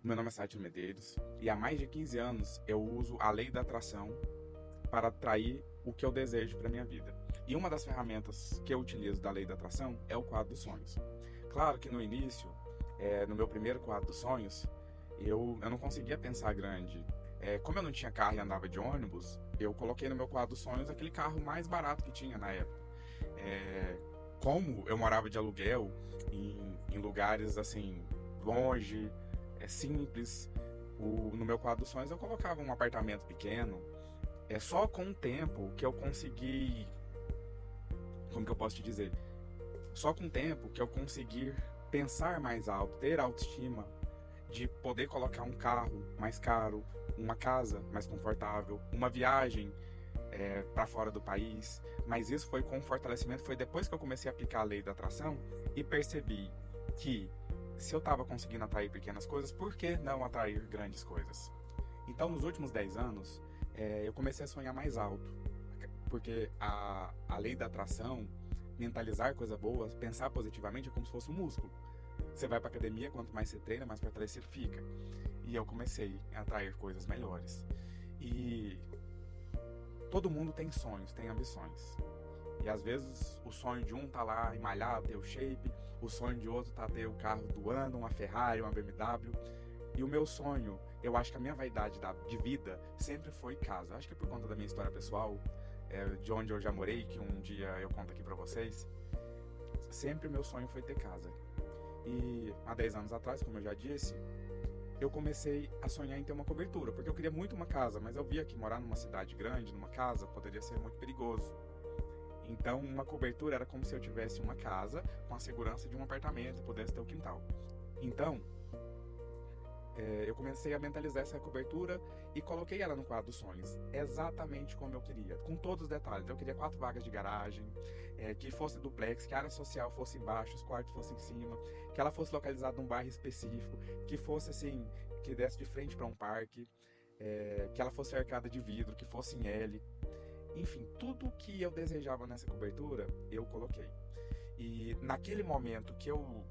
Meu nome é Sátiro Medeiros e há mais de 15 anos eu uso a lei da atração para atrair o que eu desejo para minha vida. E uma das ferramentas que eu utilizo da lei da atração é o quadro dos sonhos. Claro que no início, no meu primeiro quadro dos sonhos, eu não conseguia pensar grande. Como eu não tinha carro e andava de ônibus, eu coloquei no meu quadro dos sonhos aquele carro mais barato que tinha na época. É, Como eu morava de aluguel em lugares assim, longe, simples, no meu quadro dos sonhos eu colocava um apartamento pequeno. É só com o tempo que eu consegui, como que eu posso te dizer? Só com o tempo que eu consegui pensar mais alto, ter autoestima de poder colocar um carro mais caro, uma casa mais confortável, uma viagem para fora do país. Mas isso foi com fortalecimento, foi depois que eu comecei a aplicar a lei da atração e percebi que se eu estava conseguindo atrair pequenas coisas, por que não atrair grandes coisas? Então, nos últimos 10 anos, eu comecei a sonhar mais alto, porque a lei da atração, mentalizar coisa boa, pensar positivamente é como se fosse um músculo. Você vai para academia, quanto mais você treina, mais fortalecido fica. E eu comecei a atrair coisas melhores. E todo mundo tem sonhos, tem ambições. E às vezes o sonho de um tá lá em malhar, ter o shape, o sonho de outro tá ter o carro do ano, uma Ferrari, uma BMW. E o meu sonho, eu acho que a minha vaidade de vida sempre foi casa. Acho que é por conta da minha história pessoal, de onde eu já morei, que um dia eu conto aqui pra vocês. Sempre o meu sonho foi ter casa. E há 10 anos atrás, como eu já disse, eu comecei a sonhar em ter uma cobertura, porque eu queria muito uma casa, mas eu via que morar numa cidade grande, numa casa, poderia ser muito perigoso. Então, uma cobertura era como se eu tivesse uma casa com a segurança de um apartamento e pudesse ter o quintal. Então, eu comecei a mentalizar essa cobertura e coloquei ela no quadro dos sonhos, exatamente como eu queria, com todos os detalhes. Eu queria 4 vagas de garagem, que fosse duplex, que a área social fosse embaixo, os quartos fossem em cima, que ela fosse localizada num bairro específico, que fosse assim, que desse de frente para um parque, que ela fosse cercada de vidro, que fosse em L. Enfim, tudo que eu desejava nessa cobertura, eu coloquei. E naquele momento que eu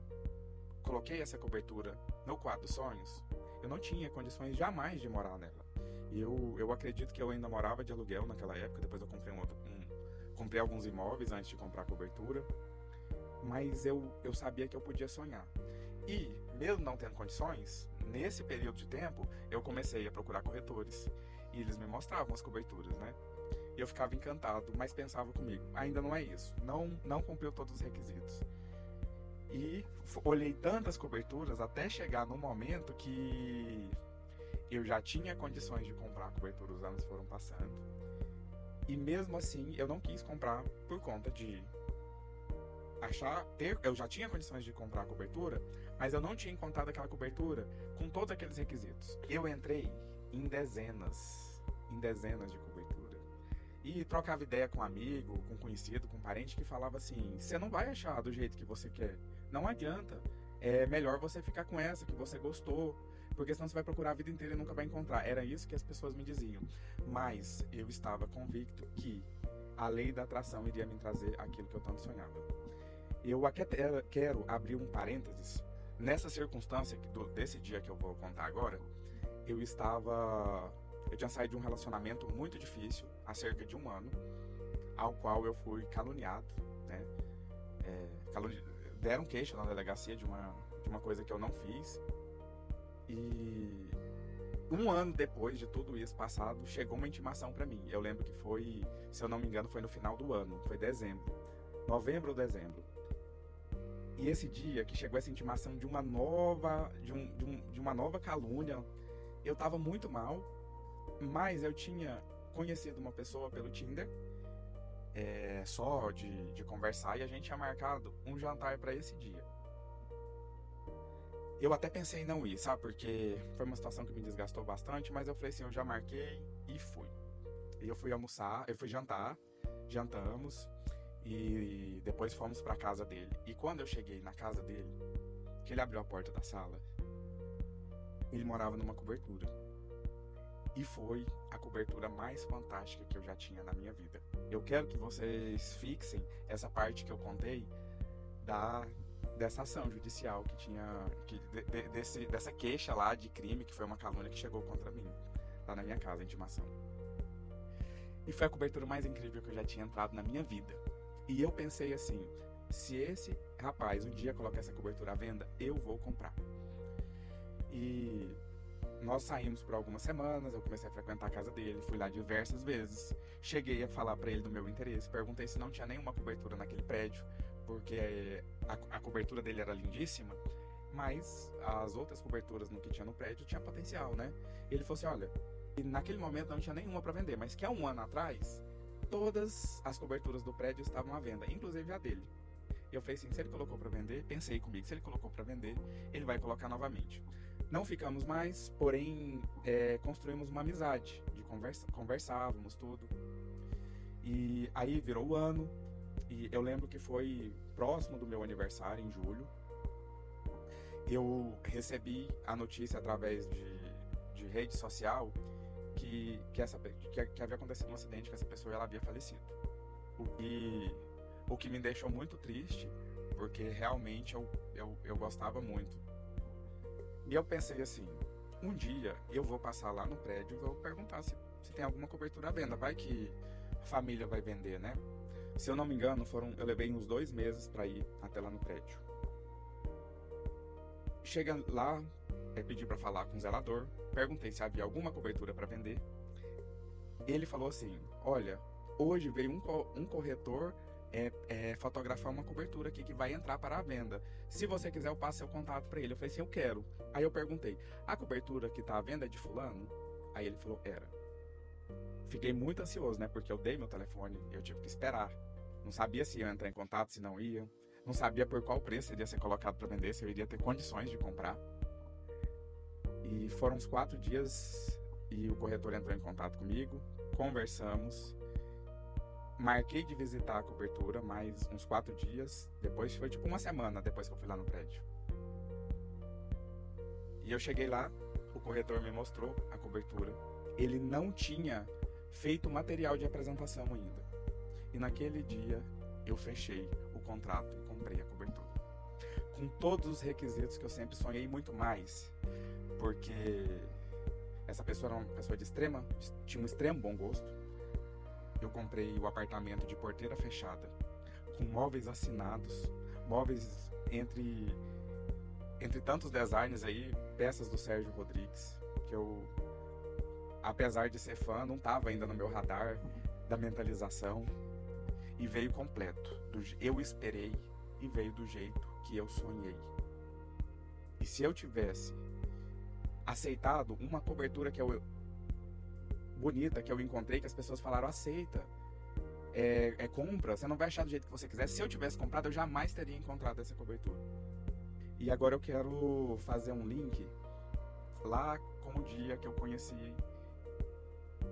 coloquei essa cobertura no quadro dos sonhos, eu não tinha condições jamais de morar nela. Eu acredito que eu ainda morava de aluguel naquela época, depois eu comprei alguns imóveis antes de comprar a cobertura, mas eu sabia que eu podia sonhar. E, mesmo não tendo condições, nesse período de tempo, eu comecei a procurar corretores. E eles me mostravam as coberturas, né? E eu ficava encantado, mas pensava comigo, ainda não é isso, não cumpriu todos os requisitos. E olhei tantas coberturas até chegar no momento que eu já tinha condições de comprar a cobertura, os anos foram passando. E mesmo assim, eu não quis comprar por conta de eu já tinha condições de comprar a cobertura, mas eu não tinha encontrado aquela cobertura com todos aqueles requisitos. Eu entrei em dezenas de cobertura. E trocava ideia com um amigo, com um conhecido, com um parente que falava assim: você não vai achar do jeito que você quer. Não adianta. É melhor você ficar com essa que você gostou, porque senão você vai procurar a vida inteira e nunca vai encontrar. Era isso que as pessoas me diziam. Mas eu estava convicto que a lei da atração iria me trazer aquilo que eu tanto sonhava. Eu até quero abrir um parênteses. Nessa circunstância desse dia que eu vou contar agora, eu tinha saído de um relacionamento muito difícil há cerca de um ano, ao qual eu fui caluniado, né? Deram queixa na delegacia de uma coisa que eu não fiz. E um ano depois de tudo isso passado, chegou uma intimação para mim. Eu lembro que foi, se eu não me engano, foi no final do ano, foi dezembro, novembro ou dezembro. E esse dia que chegou essa intimação de uma nova calúnia, eu estava muito mal, mas eu tinha conhecido uma pessoa pelo Tinder, só de conversar, e a gente tinha marcado um jantar para esse dia. Eu até pensei em não ir, sabe? Porque foi uma situação que me desgastou bastante, mas eu falei assim, eu já marquei e fui. E eu fui almoçar, eu fui jantar, jantamos e depois fomos para casa dele. E quando eu cheguei na casa dele, que ele abriu a porta da sala, ele morava numa cobertura. E foi a cobertura mais fantástica que eu já tinha na minha vida. Eu quero que vocês fixem essa parte que eu contei da dessa ação judicial que tinha, dessa queixa lá de crime, que foi uma calúnia que chegou contra mim, lá na minha casa, intimação. E foi a cobertura mais incrível que eu já tinha entrado na minha vida. E eu pensei assim, se esse rapaz um dia colocar essa cobertura à venda, eu vou comprar. E nós saímos por algumas semanas, eu comecei a frequentar a casa dele, fui lá diversas vezes. Cheguei a falar para ele do meu interesse, perguntei se não tinha nenhuma cobertura naquele prédio, porque a cobertura dele era lindíssima, mas as outras coberturas no que tinha no prédio tinha potencial, né? Ele falou assim, olha, naquele momento não tinha nenhuma para vender, mas que há um ano atrás, todas as coberturas do prédio estavam à venda, inclusive a dele. Eu falei assim, se ele colocou para vender, pensei comigo, se ele colocou para vender, ele vai colocar novamente. Não ficamos mais, porém construímos uma amizade, conversávamos tudo. E aí virou o ano, e eu lembro que foi próximo do meu aniversário, em julho. Eu recebi a notícia através de rede social que havia acontecido um acidente, que essa pessoa ela havia falecido. O que me deixou muito triste, porque realmente eu gostava muito. E eu pensei assim, um dia eu vou passar lá no prédio e vou perguntar se tem alguma cobertura à venda. Vai que a família vai vender, né? Se eu não me engano, eu levei uns 2 meses para ir até lá no prédio. Chega lá, pedi para falar com o zelador, perguntei se havia alguma cobertura para vender. Ele falou assim, olha, hoje veio um corretor fotografar uma cobertura aqui que vai entrar para a venda. Se você quiser, eu passo seu contato para ele. Eu falei assim, eu quero. Aí eu perguntei, a cobertura que está à venda é de fulano? Aí ele falou, era. Fiquei muito ansioso, né? Porque eu dei meu telefone, eu tive que esperar. Não sabia se ia entrar em contato, se não ia. Não sabia por qual preço iria ser colocado para vender, se eu iria ter condições de comprar. E foram uns 4 dias e o corretor entrou em contato comigo, conversamos. Marquei de visitar a cobertura mais uns 4 dias. Depois foi tipo uma semana depois que eu fui lá no prédio. E eu cheguei lá, o corretor me mostrou a cobertura. Ele não tinha feito material de apresentação ainda. E naquele dia eu fechei o contrato e comprei a cobertura. Com todos os requisitos que eu sempre sonhei, muito mais. Porque essa pessoa era uma pessoa tinha um extremo bom gosto. Eu comprei o apartamento de porteira fechada, com móveis assinados, móveis entre tantos designers aí, peças do Sérgio Rodrigues, que eu, apesar de ser fã, não estava ainda no meu radar da mentalização, e veio completo. Eu esperei e veio do jeito que eu sonhei. E se eu tivesse aceitado uma cobertura bonita que eu encontrei, que as pessoas falaram, aceita, compra, você não vai achar do jeito que você quiser. Se eu tivesse comprado, eu jamais teria encontrado essa cobertura. E agora eu quero fazer um link lá com o dia que eu conheci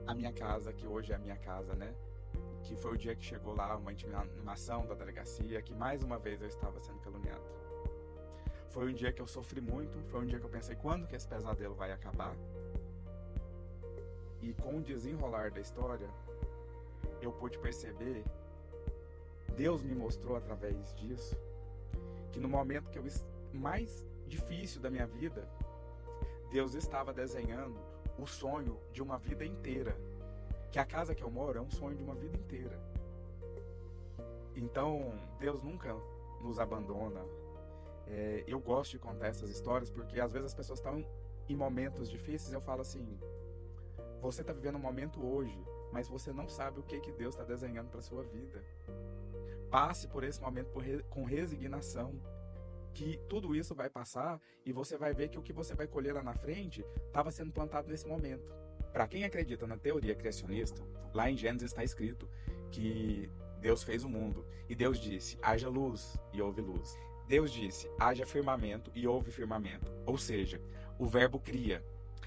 a minha casa, que hoje é a minha casa, né? Que foi o dia que chegou lá uma intimação da delegacia, que mais uma vez eu estava sendo caluniado. Foi um dia que eu sofri muito, foi um dia que eu pensei, quando que esse pesadelo vai acabar? E com o desenrolar da história, eu pude perceber, Deus me mostrou através disso, que no momento mais difícil da minha vida, Deus estava desenhando o sonho de uma vida inteira. Que a casa que eu moro é um sonho de uma vida inteira. Então, Deus nunca nos abandona. Eu gosto de contar essas histórias porque às vezes as pessoas estão em momentos difíceis e eu falo assim, você está vivendo um momento hoje, mas você não sabe o que Deus está desenhando para a sua vida. Passe por esse momento com resignação, que tudo isso vai passar e você vai ver que o que você vai colher lá na frente estava sendo plantado nesse momento. Para quem acredita na teoria criacionista, lá em Gênesis está escrito que Deus fez o mundo e Deus disse, haja luz e houve luz. Deus disse, haja firmamento e houve firmamento. Ou seja, o verbo cria.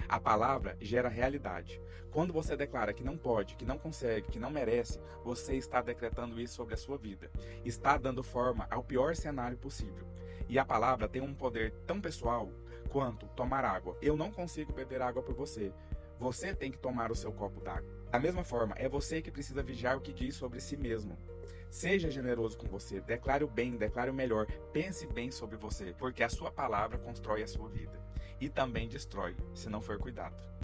A palavra gera realidade. Quando você declara que não pode, que não consegue, que não merece, você está decretando isso sobre a sua vida. Está dando forma ao pior cenário possível. E a palavra tem um poder tão pessoal quanto tomar água. Eu não consigo beber água por você, Você tem que tomar o seu copo d'água. Da mesma forma, é você que precisa vigiar o que diz sobre si mesmo. Seja generoso com você, declare o bem, declare o melhor, pense bem sobre você, porque a sua palavra constrói a sua vida e também destrói, se não for cuidado.